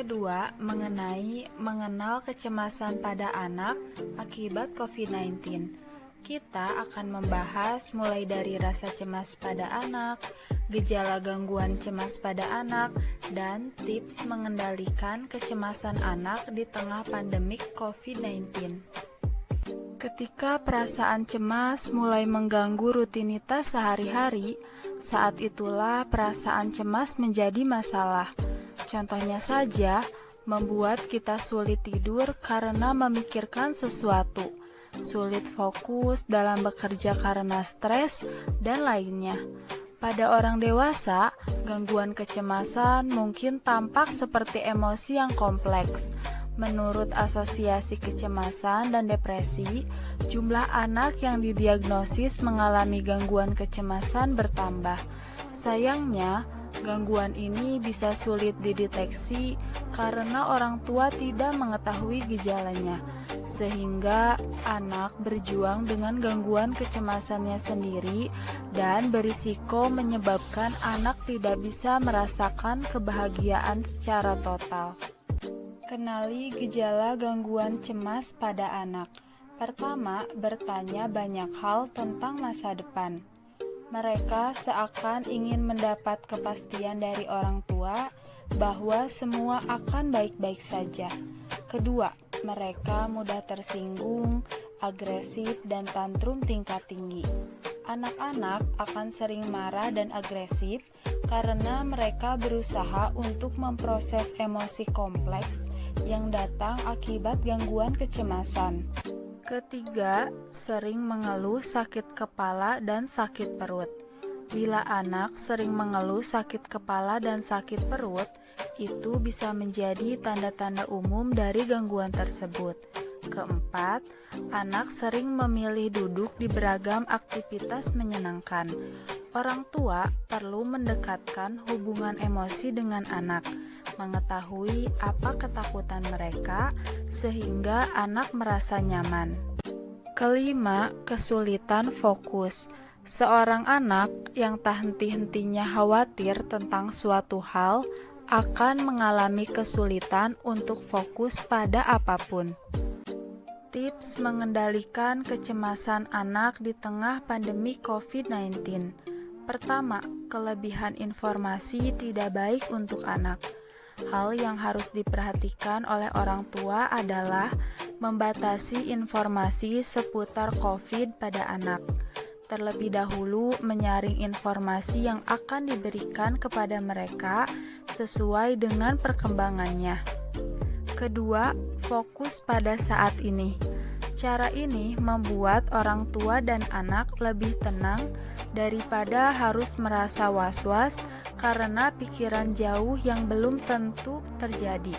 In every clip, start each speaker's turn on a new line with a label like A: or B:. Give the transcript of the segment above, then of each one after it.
A: Kedua, mengenai mengenal kecemasan pada anak akibat COVID-19. Kita akan membahas mulai dari rasa cemas pada anak, gejala gangguan cemas pada anak, dan tips mengendalikan kecemasan anak di tengah pandemik COVID-19. Ketika perasaan cemas mulai mengganggu rutinitas sehari-hari, saat itulah perasaan cemas menjadi masalah. Contohnya saja, membuat kita sulit tidur karena memikirkan sesuatu, sulit fokus dalam bekerja karena stres, dan lainnya. Pada orang dewasa, gangguan kecemasan mungkin tampak seperti emosi yang kompleks. Menurut Asosiasi Kecemasan dan Depresi, jumlah anak yang didiagnosis mengalami gangguan kecemasan bertambah. Sayangnya, gangguan ini bisa sulit dideteksi karena orang tua tidak mengetahui gejalanya, sehingga anak berjuang dengan gangguan kecemasannya sendiri dan berisiko menyebabkan anak tidak bisa merasakan kebahagiaan secara total. Kenali gejala gangguan cemas pada anak. Pertama, bertanya banyak hal tentang masa depan. Mereka seakan ingin mendapat kepastian dari orang tua bahwa semua akan baik-baik saja. Kedua, mereka mudah tersinggung, agresif, dan tantrum tingkat tinggi. Anak-anak akan sering marah dan agresif karena mereka berusaha untuk memproses emosi kompleks yang datang akibat gangguan kecemasan. Ketiga, sering mengeluh sakit kepala dan sakit perut. Bila anak sering mengeluh sakit kepala dan sakit perut, itu bisa menjadi tanda-tanda umum dari gangguan tersebut. Keempat, anak sering memilih duduk di beragam aktivitas menyenangkan. Orang tua perlu mendekatkan hubungan emosi dengan anak, mengetahui apa ketakutan mereka sehingga anak merasa nyaman. Kelima, kesulitan fokus. Seorang anak yang tak henti-hentinya khawatir tentang suatu hal akan mengalami kesulitan untuk fokus pada apapun. Tips mengendalikan kecemasan anak di tengah pandemi COVID-19. Pertama, kelebihan informasi tidak baik untuk anak. Hal yang harus diperhatikan oleh orang tua adalah membatasi informasi seputar COVID pada anak. Terlebih dahulu menyaring informasi yang akan diberikan kepada mereka sesuai dengan perkembangannya. Kedua, fokus pada saat ini. Cara ini membuat orang tua dan anak lebih tenang daripada harus merasa was-was karena pikiran jauh yang belum tentu terjadi.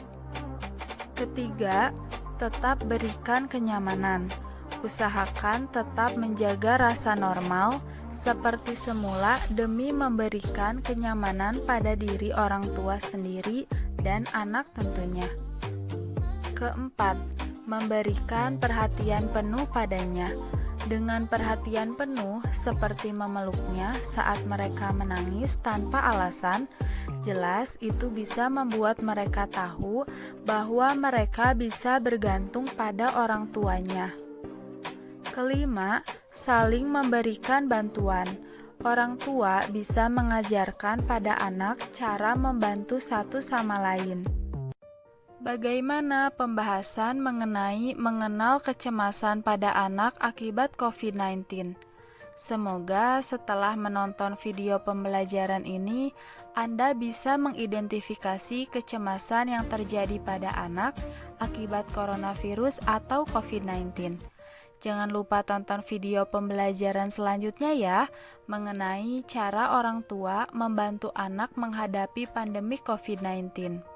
A: Ketiga, tetap berikan kenyamanan. Usahakan tetap menjaga rasa normal seperti semula demi memberikan kenyamanan pada diri orang tua sendiri dan anak tentunya. Keempat, memberikan perhatian penuh padanya. Dengan perhatian penuh seperti memeluknya saat mereka menangis tanpa alasan, jelas itu bisa membuat mereka tahu bahwa mereka bisa bergantung pada orang tuanya. Kelima, saling memberikan bantuan. Orang tua bisa mengajarkan pada anak cara membantu satu sama lain. Bagaimana pembahasan mengenai mengenal kecemasan pada anak akibat COVID-19? Semoga setelah menonton video pembelajaran ini, Anda bisa mengidentifikasi kecemasan yang terjadi pada anak akibat coronavirus atau COVID-19. Jangan lupa tonton video pembelajaran selanjutnya ya, mengenai cara orang tua membantu anak menghadapi pandemi COVID-19.